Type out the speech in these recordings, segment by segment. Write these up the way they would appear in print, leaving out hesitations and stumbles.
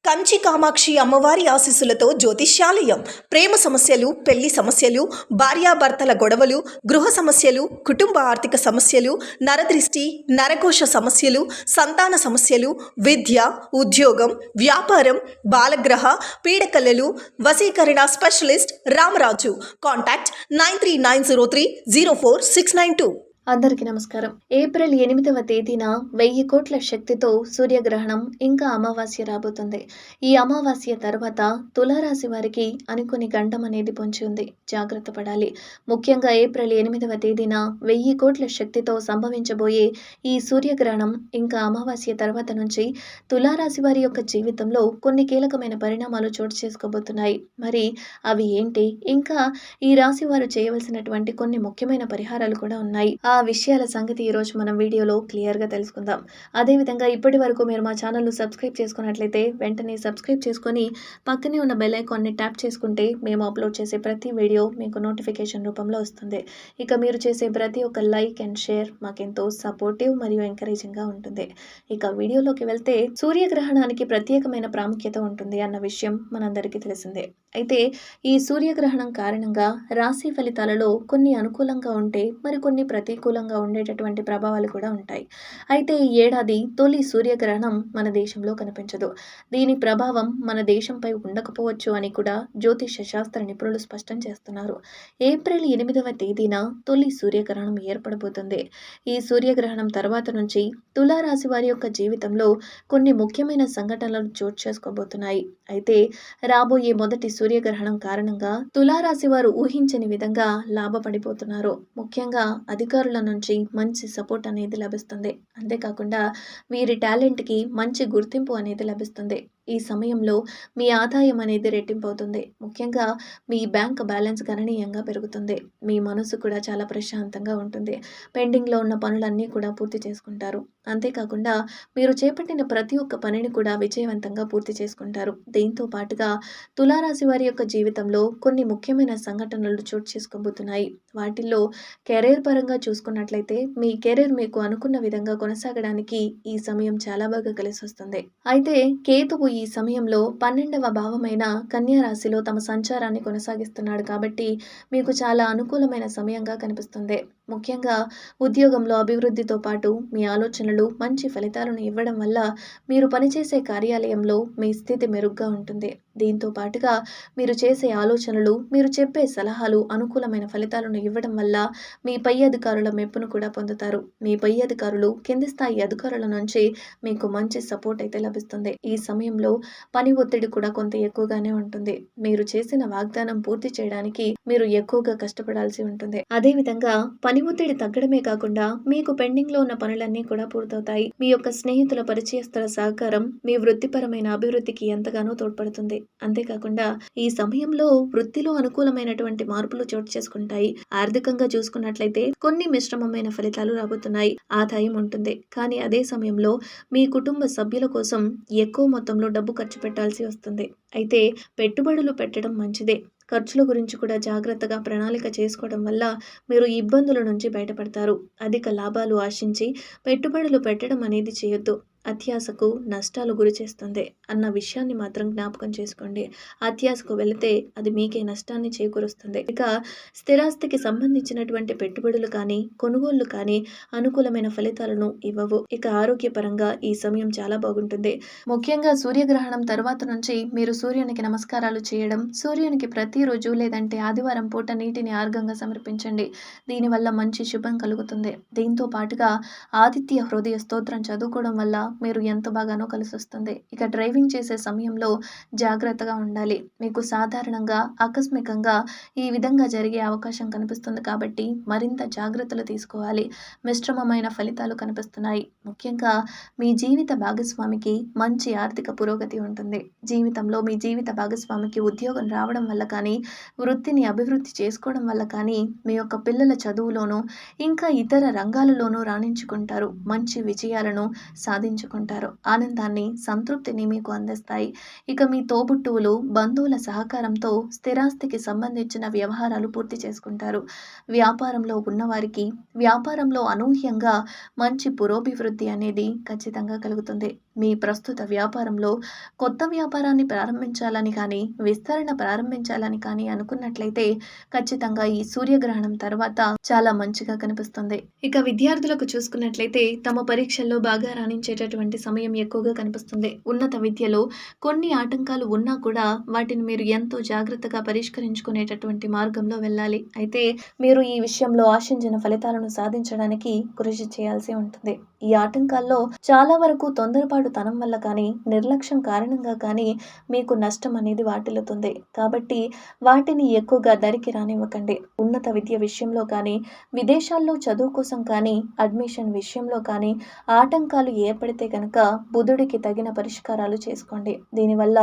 కంచి కామాక్షి అమ్మవారి ఆశీస్సులతో జ్యోతిష్యాలయం. ప్రేమ సమస్యలు, పెళ్లి సమస్యలు, భార్యాభర్తల గొడవలు, గృహ సమస్యలు, కుటుంబ ఆర్థిక సమస్యలు, నరదృష్టి, నరకోశ సమస్యలు, సంతాన సమస్యలు, విద్య, ఉద్యోగం, వ్యాపారం, బాలగ్రహ పీడకలలు, వశీకరణ స్పెషలిస్ట్ రామరాజు. కాంటాక్ట్ 9390304692. అందరికీ నమస్కారం. ఏప్రిల్ 8వ తేదీన 1000 కోట్ల శక్తితో సూర్యగ్రహణం ఇంకా అమావాస్య రాబోతుంది. ఈ అమావాస్య తర్వాత తులారాశి వారికి అనుకుని గండం అనేది పొంచి ఉంది. జాగ్రత్త పడాలి. ముఖ్యంగా ఏప్రిల్ 8వ తేదీన 1000 కోట్ల శక్తితో సంభవించబోయే ఈ సూర్యగ్రహణం ఇంకా అమావాస్య తర్వాత నుంచి తులారాశి వారి యొక్క జీవితంలో కొన్ని కీలకమైన పరిణామాలు చోటు చేసుకోబోతున్నాయి. మరి అవి ఏంటి? ఇంకా ఈ రాశి వారు చేయవలసినటువంటి కొన్ని ముఖ్యమైన పరిహారాలు కూడా ఉన్నాయి. ఆ విషయాల సంగతి ఈరోజు మనం వీడియోలో క్లియర్గా తెలుసుకుందాం. అదేవిధంగా ఇప్పటి వరకు మీరు మా ఛానల్ను సబ్స్క్రైబ్ చేసుకున్నట్లయితే వెంటనే సబ్స్క్రైబ్ చేసుకొని పక్కనే ఉన్న బెల్ ఐకాన్ని ట్యాప్ చేసుకుంటే మేము అప్లోడ్ చేసే ప్రతి వీడియో మీకు నోటిఫికేషన్ రూపంలో వస్తుంది. ఇక మీరు చేసే ప్రతి ఒక్క లైక్ అండ్ షేర్ మాకెంతో సపోర్టివ్ మరియు ఎంకరేజింగ్గా ఉంటుంది. ఇక వీడియోలోకి వెళ్తే సూర్యగ్రహణానికి ప్రత్యేకమైన ప్రాముఖ్యత ఉంటుంది అన్న విషయం మనందరికీ తెలిసిందే. అయితే ఈ సూర్యగ్రహణం కారణంగా రాశి ఫలితాలలో కొన్ని అనుకూలంగా ఉంటే మరికొన్ని ప్రతికూలంగా ఉండేటటువంటి ప్రభావాలు కూడా ఉంటాయి. అయితే ఈ ఏడాది తొలి సూర్యగ్రహణం మన దేశంలో కనిపించదు. దీని ప్రభావం మన దేశంపై ఉండకపోవచ్చు అని కూడా జ్యోతిష శాస్త్ర నిపుణులు స్పష్టం చేస్తున్నారు. ఏప్రిల్ 8వ తేదీన తొలి సూర్యగ్రహణం ఏర్పడబోతుంది. ఈ సూర్యగ్రహణం తర్వాత నుంచి తులారాశి వారి యొక్క జీవితంలో కొన్ని ముఖ్యమైన సంఘటనలు చోటు చేసుకోబోతున్నాయి. అయితే రాబోయే మొదటి సూర్యగ్రహణం కారణంగా తులారాశి వారు ఊహించని విధంగా లాభపడిపోతున్నారు. ముఖ్యంగా అధికారుల నుంచి మంచి సపోర్ట్ అనేది లభిస్తుంది. అంతేకాకుండా వీరి టాలెంట్కి మంచి గుర్తింపు అనేది లభిస్తుంది. ఈ సమయంలో మీ ఆదాయం అనేది రెట్టింపవుతుంది. ముఖ్యంగా మీ బ్యాంక్ బ్యాలెన్స్ గణనీయంగా పెరుగుతుంది. మీ మనసు కూడా చాలా ప్రశాంతంగా ఉంటుంది. పెండింగ్లో ఉన్న పనులన్నీ కూడా పూర్తి చేసుకుంటారు. అంతేకాకుండా మీరు చేపట్టిన ప్రతి ఒక్క పనిని కూడా విజయవంతంగా పూర్తి చేసుకుంటారు. దీంతో పాటుగా తులారాశి వారి యొక్క జీవితంలో కొన్ని ముఖ్యమైన సంఘటనలు చోటు చేసుకోబోతున్నాయి. వాటిల్లో కెరీర్ పరంగా చూసుకున్నట్లయితే మీ కెరీర్ మీకు అనుకున్న విధంగా కొనసాగడానికి ఈ సమయం చాలా బాగా కలిసి వస్తుంది. అయితే కేతువు ఈ సమయంలో 12వ భావమైన కన్యా రాశిలో తమ సంచారాన్ని కొనసాగిస్తున్నాడు కాబట్టి మీకు చాలా అనుకూలమైన సమయంగా కనిపిస్తుంది. ముఖ్యంగా ఉద్యోగంలో అభివృద్ధితో పాటు మీ ఆలోచనలు మంచి ఫలితాలను ఇవ్వడం వల్ల మీరు పనిచేసే కార్యాలయంలో మీ స్థితి మెరుగ్గా ఉంటుంది. దీంతో పాటుగా మీరు చేసే ఆలోచనలు, మీరు చెప్పే సలహాలు అనుకూలమైన ఫలితాలను ఇవ్వడం వల్ల మీ పై అధికారుల మెప్పును కూడా పొందుతారు. మీ పై అధికారులు కింది స్థాయి అధికారుల నుంచి మీకు మంచి సపోర్ట్ అయితే లభిస్తుంది. ఈ సమయంలో పని ఒత్తిడి కూడా కొంత ఎక్కువగానే ఉంటుంది. మీరు చేసిన వాగ్దానం పూర్తి చేయడానికి మీరు ఎక్కువగా కష్టపడాల్సి ఉంటుంది. అదేవిధంగా పని ఒత్తిడి తగ్గడమే కాకుండా మీకు పెండింగ్ లో ఉన్న పనులన్నీ కూడా పూర్తవుతాయి. మీ యొక్క స్నేహితుల పరిచయస్తుల సహకారం మీ వృత్తిపరమైన అభివృద్ధికి ఎంతగానో తోడ్పడుతుంది. అంతేకాకుండా ఈ సమయంలో వృత్తిలో అనుకూలమైనటువంటి మార్పులు చోటు చేసుకుంటాయి. ఆర్థికంగా చూసుకున్నట్లయితే కొన్ని మిశ్రమమైన ఫలితాలు రాబోతున్నాయి. ఆదాయం ఉంటుంది, కానీ అదే సమయంలో మీ కుటుంబ సభ్యుల కోసం ఎక్కువ మొత్తంలో డబ్బు ఖర్చు పెట్టాల్సి వస్తుంది. అయితే పెట్టుబడులు పెట్టడం మంచిదే. ఖర్చుల గురించి కూడా జాగ్రత్తగా ప్రణాళిక చేసుకోవడం వల్ల మీరు ఇబ్బందుల నుంచి బయటపడతారు. అధిక లాభాలు ఆశించి పెట్టుబడులు పెట్టడం అనేది చేయొద్దు. అత్యాశకు నష్టాలు గురి చేస్తుంది అన్న విషయాన్ని మాత్రం జ్ఞాపకం చేసుకోండి. అత్యాశకు వెళితే అది మీకే నష్టాన్ని చేకూరుస్తుంది. ఇక స్థిరాస్తికి సంబంధించినటువంటి పెట్టుబడులు కానీ కొనుగోళ్లు కానీ అనుకూలమైన ఫలితాలను ఇవ్వవు. ఇక ఆరోగ్యపరంగా ఈ సమయం చాలా బాగుంటుంది. ముఖ్యంగా సూర్యగ్రహణం తర్వాత నుంచి మీరు సూర్యునికి నమస్కారాలు చేయడం, సూర్యునికి ప్రతిరోజు లేదంటే ఆదివారం పూట నీటిని ఆర్గంగా సమర్పించండి. దీనివల్ల మంచి శుభం కలుగుతుంది. దీంతో పాటుగా ఆదిత్య హృదయ స్తోత్రం చదువుకోవడం వల్ల మీరు ఎంత బాగానో కలిసి వస్తుంది. ఇక డ్రైవింగ్ చేసే సమయంలో జాగ్రత్తగా ఉండాలి. మీకు సాధారణంగా ఆకస్మికంగా ఈ విధంగా జరిగే అవకాశం కనిపిస్తుంది కాబట్టి మరింత జాగ్రత్తలు తీసుకోవాలి. మిశ్రమమైన ఫలితాలు కనిపిస్తున్నాయి. ముఖ్యంగా మీ జీవిత భాగస్వామికి మంచి ఆర్థిక పురోగతి ఉంటుంది. జీవితంలో మీ జీవిత భాగస్వామికి ఉద్యోగం రావడం వల్ల కానీ, వృత్తిని అభివృద్ధి చేసుకోవడం వల్ల కానీ, మీ యొక్క పిల్లల చదువులోనూ ఇంకా ఇతర రంగాలలోనూ రాణించుకుంటారు. మంచి విజయాలను సాధించవచ్చు. పంచుకుంటారు. ఆనందాన్ని, సంతృప్తిని మీకు అందిస్తాయి. ఇక మీ తోబుట్టువులు, బంధువుల సహకారంతో స్థిరాస్తికి సంబంధించిన వ్యవహారాలు పూర్తి చేసుకుంటారు. వ్యాపారంలో ఉన్నవారికి వ్యాపారంలో అనూహ్యంగా మంచి పురోభివృద్ధి అనేది ఖచ్చితంగా కలుగుతుంది. మీ ప్రస్తుత వ్యాపారంలో కొత్త వ్యాపారాన్ని ప్రారంభించాలని కానీ, విస్తరణ ప్రారంభించాలని కానీ అనుకున్నట్లయితే ఖచ్చితంగా ఈ సూర్యగ్రహణం తర్వాత చాలా మంచిగా కనిపిస్తుంది. ఇక విద్యార్థులకు చూసుకున్నట్లయితే తమ పరీక్షల్లో బాగా రాణించేటటువంటి సమయం ఎక్కువగా కనిపిస్తుంది. ఉన్నత విద్యలో కొన్ని ఆటంకాలు ఉన్నా కూడా వాటిని మీరు ఎంతో జాగ్రత్తగా పరిష్కరించుకునేటటువంటి మార్గంలో వెళ్ళాలి. అయితే మీరు ఈ విషయంలో ఆశించిన ఫలితాలను సాధించడానికి కృషి చేయాల్సి ఉంటుంది. ఈ ఆటంకాల్లో చాలా వరకు తొందరపాటుతనం వల్ల కానీ, నిర్లక్ష్యం కారణంగా కానీ మీకు నష్టం అనేది వాటిల్లుతుంది. కాబట్టి వాటిని ఎక్కువగా దరికి రానివ్వకండి. ఉన్నత విద్య విషయంలో కానీ, విదేశాల్లో చదువు కోసం కానీ, అడ్మిషన్ విషయంలో కానీ ఆటంకాలు ఏర్పడితే కనుక బుధుడికి తగిన పరిష్కారాలు చేసుకోండి. దీనివల్ల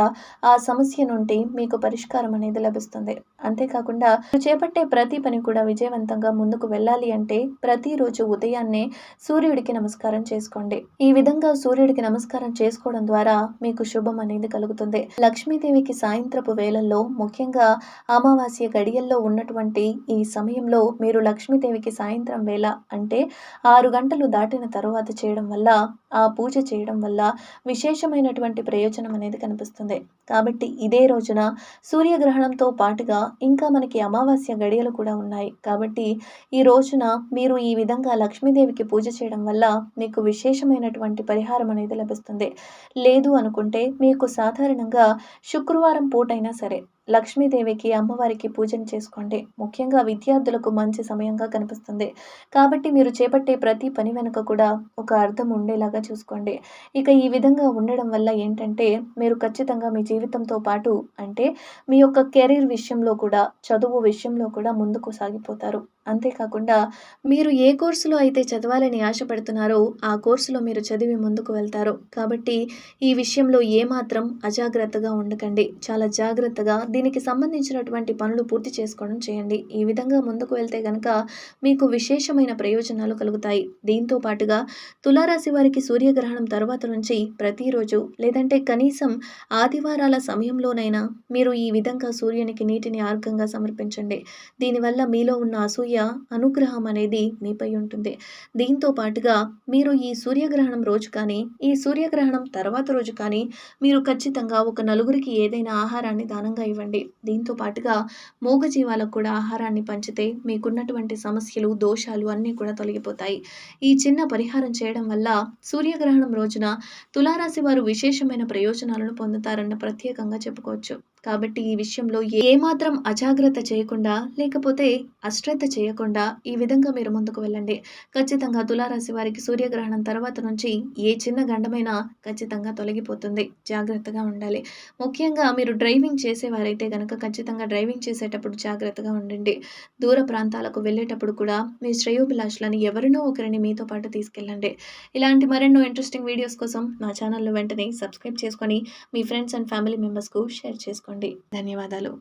ఆ సమస్య నుండి మీకు పరిష్కారం అనేది లభిస్తుంది. అంతేకాకుండా మీరు చేపట్టే ప్రతి పని కూడా విజయవంతంగా ముందుకు వెళ్ళాలి అంటే ప్రతిరోజు ఉదయాన్నే సూర్యుడికి నమస్కారం చేసుకోండి. ఈ విధంగా సూర్యుడికి నమస్కారం చేసుకోవడం ద్వారా మీకు శుభం అనేది కలుగుతుంది. లక్ష్మీదేవికి సాయంత్రపు వేళల్లో, ముఖ్యంగా అమావాస్య గడియల్లో ఉన్నటువంటి ఈ సమయంలో మీరు లక్ష్మీదేవికి సాయంత్రం వేళ అంటే 6 గంటలు దాటిన తరువాత చేయడం వల్ల, ఆ పూజ చేయడం వల్ల విశేషమైనటువంటి ప్రయోజనం అనేది కనిపిస్తుంది. కాబట్టి ఇదే రోజున సూర్యగ్రహణంతో పాటుగా ఇంకా మనకి అమావాస్య గడియలు కూడా ఉన్నాయి. కాబట్టి ఈ రోజున మీరు ఈ విధంగా లక్ష్మీదేవికి పూజ చేయడం వల్ల మీకు విశేషమైనటువంటి పరిహారం అనేది లభిస్తుంది. లేదు అనుకుంటే మీకు సాధారణంగా శుక్రవారం పూటైనా సరే లక్ష్మీదేవికి, అమ్మవారికి పూజను చేసుకోండి. ముఖ్యంగా విద్యార్థులకు మంచి సమయంగా కనిపిస్తుంది. కాబట్టి మీరు చేపట్టే ప్రతి పని వెనుక కూడా ఒక అర్థం ఉండేలాగా చూసుకోండి. ఇక ఈ విధంగా ఉండడం వల్ల ఏంటంటే మీరు ఖచ్చితంగా మీ జీవితంతో పాటు అంటే మీ యొక్క కెరీర్ విషయంలో కూడా, చదువు విషయంలో కూడా ముందుకు సాగిపోతారు. అంతేకాకుండా మీరు ఏ కోర్సులో అయితే చదవాలని ఆశపడుతున్నారో ఆ కోర్సులో మీరు చదివి ముందుకు వెళ్తారు. కాబట్టి ఈ విషయంలో ఏమాత్రం అజాగ్రత్తగా ఉండకండి. చాలా జాగ్రత్తగా దీనికి సంబంధించినటువంటి పనులు పూర్తి చేసుకోవడం చేయండి. ఈ విధంగా ముందుకు వెళ్తే గనక మీకు విశేషమైన ప్రయోజనాలు కలుగుతాయి. దీంతో పాటుగా తులారాశి వారికి సూర్యగ్రహణం తర్వాత నుంచి ప్రతిరోజు లేదంటే కనీసం ఆదివారాల సమయంలోనైనా మీరు ఈ విధంగా సూర్యునికి నీటిని ఆర్ఘంగా సమర్పించండి. దీనివల్ల మీలో ఉన్న అసూయ, అనుగ్రహం అనేది మీపై ఉంటుంది. దీంతో పాటుగా మీరు ఈ సూర్యగ్రహణం రోజు కానీ, ఈ సూర్యగ్రహణం తర్వాత రోజు కానీ మీరు ఖచ్చితంగా ఒక నలుగురికి ఏదైనా ఆహారాన్ని దానంగా ఇవ్వండి. దీంతో పాటుగా మూగజీవాలకు కూడా ఆహారాన్ని పంచితే మీకున్నటువంటి సమస్యలు, దోషాలు అన్నీ కూడా తొలగిపోతాయి. ఈ చిన్న పరిహారం చేయడం వల్ల సూర్యగ్రహణం రోజున తులారాశి వారు విశేషమైన ప్రయోజనాలను పొందుతారన్న ప్రత్యేకంగా చెప్పుకోవచ్చు. కాబట్టి ఈ విషయంలో ఏమాత్రం అజాగ్రత్త చేయకుండా, లేకపోతే అశ్రద్ధ చేయకుండా ఈ విధంగా మీరు ముందుకు వెళ్ళండి. ఖచ్చితంగా తులారాశి వారికి సూర్యగ్రహణం తర్వాత నుంచి ఏ చిన్న గండమైనా ఖచ్చితంగా తొలగిపోతుంది. జాగ్రత్తగా ఉండాలి. ముఖ్యంగా మీరు డ్రైవింగ్ చేసేవారైతే కనుక ఖచ్చితంగా డ్రైవింగ్ చేసేటప్పుడు జాగ్రత్తగా ఉండండి. దూర ప్రాంతాలకు వెళ్ళేటప్పుడు కూడా మీ శ్రేయోభిలాషులను ఎవరినో ఒకరిని మీతో పాటు తీసుకెళ్ళండి. ఇలాంటి మరెన్నో ఇంట్రెస్టింగ్ వీడియోస్ కోసం నా ఛానల్ను వెంటనే సబ్స్క్రైబ్ చేసుకొని మీ ఫ్రెండ్స్ అండ్ ఫ్యామిలీ మెంబర్స్కు షేర్ చేసుకోండి. ధన్యవాదాలు.